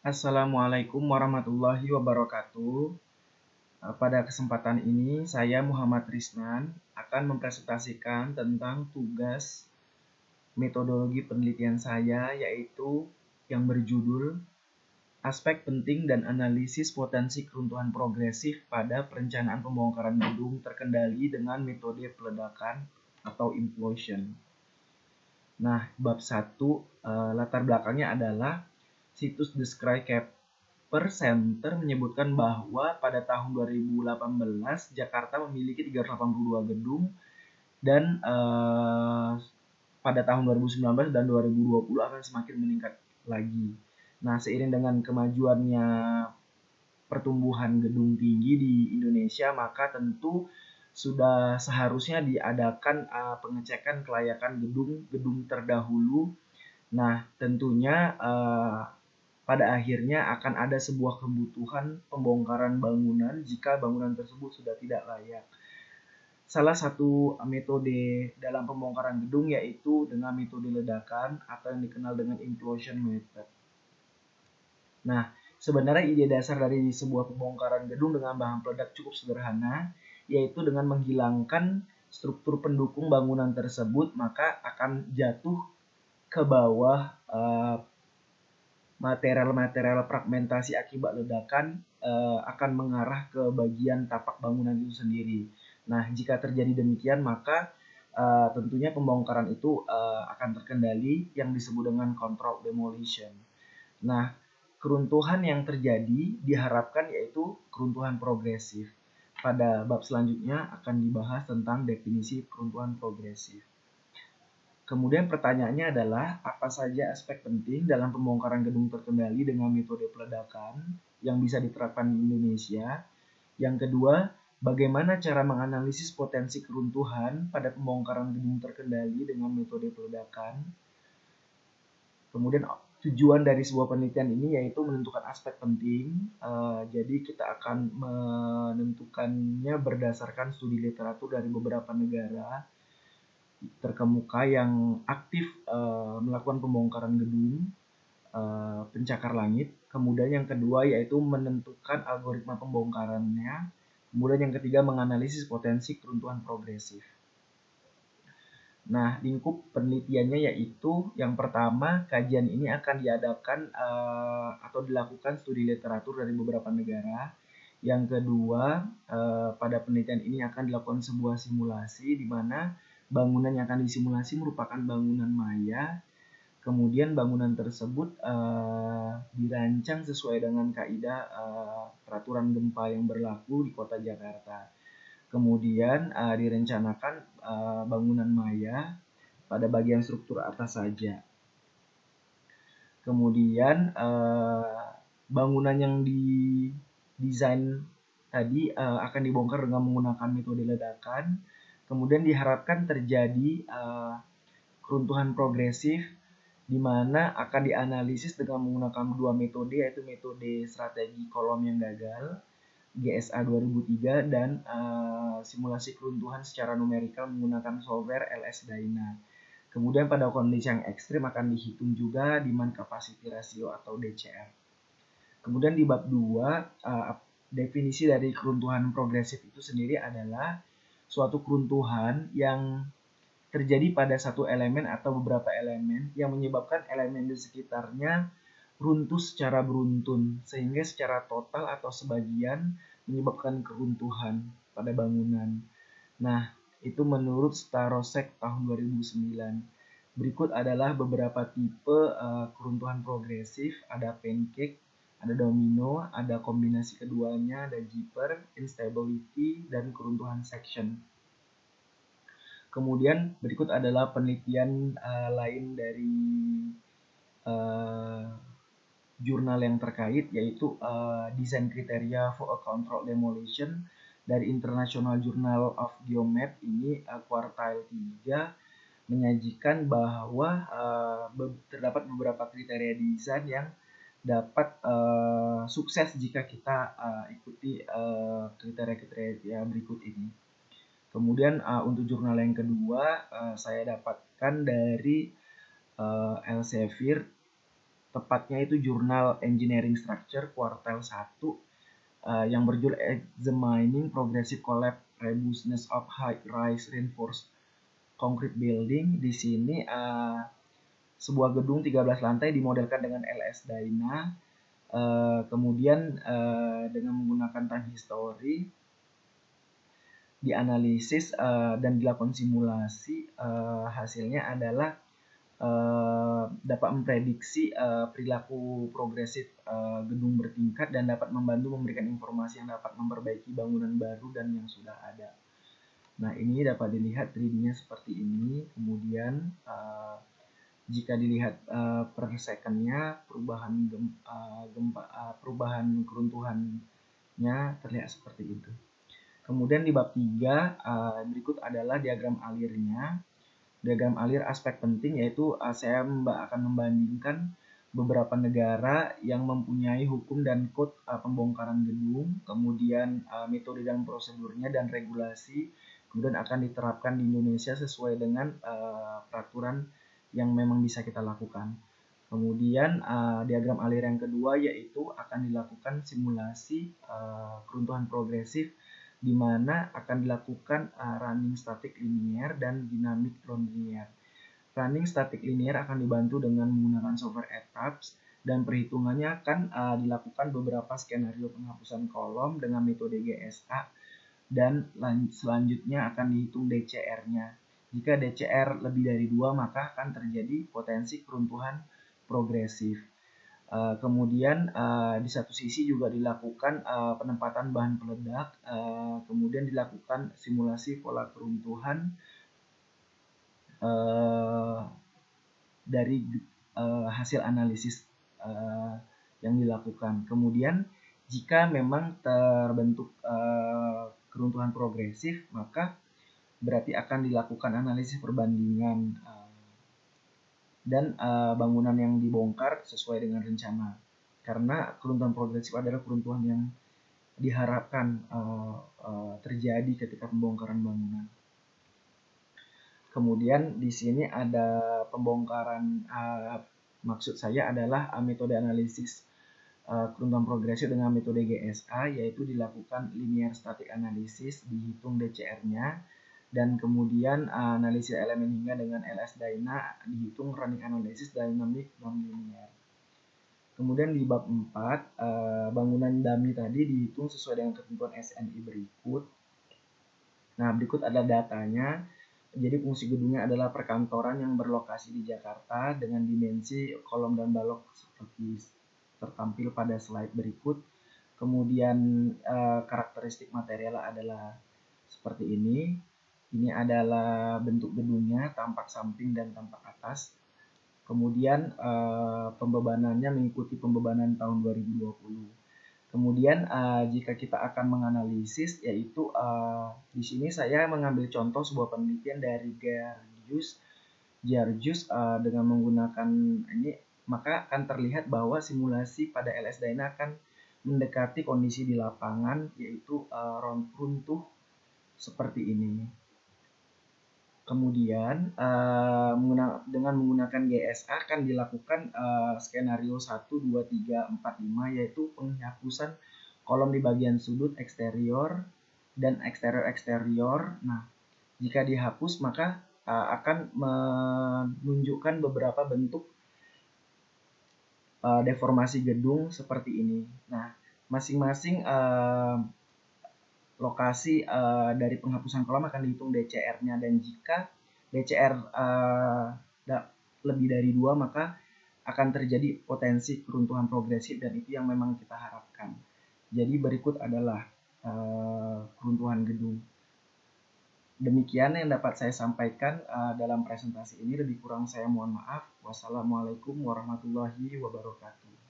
Assalamualaikum warahmatullahi wabarakatuh. Pada kesempatan ini, saya Muhammad Risnan akan mempresentasikan tentang tugas metodologi penelitian saya, yaitu yang berjudul Aspek Penting dan Analisis Potensi Keruntuhan Progresif pada Perencanaan Pembongkaran Gedung Terkendali dengan Metode Peledakan atau Implosion. Nah, bab 1 latar belakangnya adalah situs The Skyscraper Center menyebutkan bahwa pada tahun 2018 Jakarta memiliki 382 gedung dan pada tahun 2019 dan 2020 akan semakin meningkat lagi. Nah, seiring dengan kemajuannya pertumbuhan gedung tinggi di Indonesia, maka tentu sudah seharusnya diadakan pengecekan kelayakan gedung terdahulu. Nah, tentunya pada akhirnya akan ada sebuah kebutuhan pembongkaran bangunan jika bangunan tersebut sudah tidak layak. Salah satu metode dalam pembongkaran gedung yaitu dengan metode ledakan atau yang dikenal dengan implosion method. Nah, sebenarnya ide dasar dari sebuah pembongkaran gedung dengan bahan peledak cukup sederhana, yaitu dengan menghilangkan struktur pendukung bangunan tersebut, maka akan jatuh ke bawah material-material fragmentasi akibat ledakan akan mengarah ke bagian tapak bangunan itu sendiri. Nah, jika terjadi demikian, maka tentunya pembongkaran itu akan terkendali yang disebut dengan controlled demolition. Nah, keruntuhan yang terjadi diharapkan yaitu keruntuhan progresif. Pada bab selanjutnya akan dibahas tentang definisi keruntuhan progresif. Kemudian pertanyaannya adalah, apa saja aspek penting dalam pembongkaran gedung terkendali dengan metode peledakan yang bisa diterapkan di Indonesia? Yang kedua, bagaimana cara menganalisis potensi keruntuhan pada pembongkaran gedung terkendali dengan metode peledakan? Kemudian tujuan dari sebuah penelitian ini yaitu menentukan aspek penting. Jadi kita akan menentukannya berdasarkan studi literatur dari beberapa negara terkemuka yang aktif melakukan pembongkaran gedung pencakar langit. Kemudian yang kedua yaitu menentukan algoritma pembongkarannya. Kemudian yang ketiga menganalisis potensi keruntuhan progresif. Nah, lingkup penelitiannya yaitu yang pertama, kajian ini akan diadakan atau dilakukan studi literatur dari beberapa negara. Yang kedua, pada penelitian ini akan dilakukan sebuah simulasi di mana bangunan yang akan disimulasi merupakan bangunan maya. Kemudian bangunan tersebut dirancang sesuai dengan kaidah peraturan gempa yang berlaku di Kota Jakarta. Kemudian direncanakan bangunan maya pada bagian struktur atas saja. Kemudian bangunan yang didesain tadi akan dibongkar dengan menggunakan metode ledakan. Kemudian diharapkan terjadi keruntuhan progresif di mana akan dianalisis dengan menggunakan dua metode, yaitu metode strategi kolom yang gagal GSA 2003 dan simulasi keruntuhan secara numerikal menggunakan software LS-DYNA. Kemudian pada kondisi yang ekstrim akan dihitung juga demand capacity ratio atau DCR. Kemudian di bab 2, definisi dari keruntuhan progresif itu sendiri adalah suatu keruntuhan yang terjadi pada satu elemen atau beberapa elemen yang menyebabkan elemen di sekitarnya runtuh secara beruntun sehingga secara total atau sebagian menyebabkan keruntuhan pada bangunan. Nah, itu menurut Starosek tahun 2009. Berikut adalah beberapa tipe keruntuhan progresif, ada pancake, ada domino, ada kombinasi keduanya, ada jipper, instability, dan keruntuhan section. Kemudian berikut adalah penelitian lain dari jurnal yang terkait, yaitu desain kriteria for a controlled demolition dari International Journal of Geomet. Ini kuartil 3 menyajikan bahwa terdapat beberapa kriteria desain yang dapat sukses jika kita ikuti kriteria-kriteria berikut ini. Kemudian untuk jurnal yang kedua saya dapatkan dari Elsevier tepatnya itu Jurnal Engineering Structure kuartal 1 yang berjudul Examining Progressive Collapse Robustness of High-Rise Reinforced Concrete Building. Di sini sebuah gedung 13 lantai dimodelkan dengan LS Dyna, kemudian dengan menggunakan time history dianalisis dan dilakukan simulasi. Hasilnya adalah dapat memprediksi perilaku progresif gedung bertingkat dan dapat membantu memberikan informasi yang dapat memperbaiki bangunan baru dan yang sudah ada. Nah, ini dapat dilihat 3D-nya seperti ini. Kemudian jika dilihat per second-nya perubahan keruntuhannya terlihat seperti itu. Kemudian di bab 3 berikut adalah diagram alirnya. Diagram alir aspek penting yaitu saya akan membandingkan beberapa negara yang mempunyai hukum dan kode pembongkaran gedung, kemudian metode dan prosedurnya dan regulasi, kemudian akan diterapkan di Indonesia sesuai dengan peraturan yang memang bisa kita lakukan. Kemudian diagram alir yang kedua yaitu akan dilakukan simulasi keruntuhan progresif di mana akan dilakukan running static linear dan dynamic non-linear. Running static linear akan dibantu dengan menggunakan software ETABS dan perhitungannya akan dilakukan beberapa skenario penghapusan kolom dengan metode GSA dan selanjutnya akan dihitung DCR-nya. Jika DCR lebih dari 2 maka akan terjadi potensi keruntuhan progresif. Kemudian di satu sisi juga dilakukan penempatan bahan peledak, kemudian dilakukan simulasi pola keruntuhan dari hasil analisis yang dilakukan. Kemudian jika memang terbentuk keruntuhan progresif, maka berarti akan dilakukan analisis perbandingan dan bangunan yang dibongkar sesuai dengan rencana. Karena keruntuhan progresif adalah keruntuhan yang diharapkan terjadi ketika pembongkaran bangunan. Kemudian di sini ada pembongkaran, maksud saya adalah metode analisis keruntuhan progresif dengan metode GSA, yaitu dilakukan linear static analysis, dihitung DCR-nya, dan kemudian analisis elemen hingga dengan LS Dyna, dihitung running analysis dynamic non-linear. Kemudian di bab 4, bangunan dummy tadi dihitung sesuai dengan ketentuan SNI berikut. Nah, berikut adalah datanya. Jadi fungsi gedungnya adalah perkantoran yang berlokasi di Jakarta dengan dimensi kolom dan balok seperti tertampil pada slide berikut. Kemudian karakteristik material adalah seperti ini. Ini adalah bentuk gedungnya, tampak samping dan tampak atas. Kemudian pembebanannya mengikuti pembebanan tahun 2020. Kemudian jika kita akan menganalisis, yaitu di sini saya mengambil contoh sebuah penelitian dari Geargius dengan menggunakan ini, maka akan terlihat bahwa simulasi pada LS Dyna akan mendekati kondisi di lapangan, yaitu runtuh seperti ini. Kemudian dengan menggunakan GSA akan dilakukan skenario 1, 2, 3, 4, 5, yaitu penghapusan kolom di bagian sudut eksterior dan eksterior-eksterior. Nah, jika dihapus maka akan menunjukkan beberapa bentuk deformasi gedung seperti ini. Nah, masing-masing lokasi dari penghapusan kolom akan dihitung DCR-nya, dan jika DCR lebih dari 2 maka akan terjadi potensi keruntuhan progresif, dan itu yang memang kita harapkan. Jadi berikut adalah keruntuhan gedung. Demikian yang dapat saya sampaikan dalam presentasi ini, lebih kurang saya mohon maaf. Wassalamualaikum warahmatullahi wabarakatuh.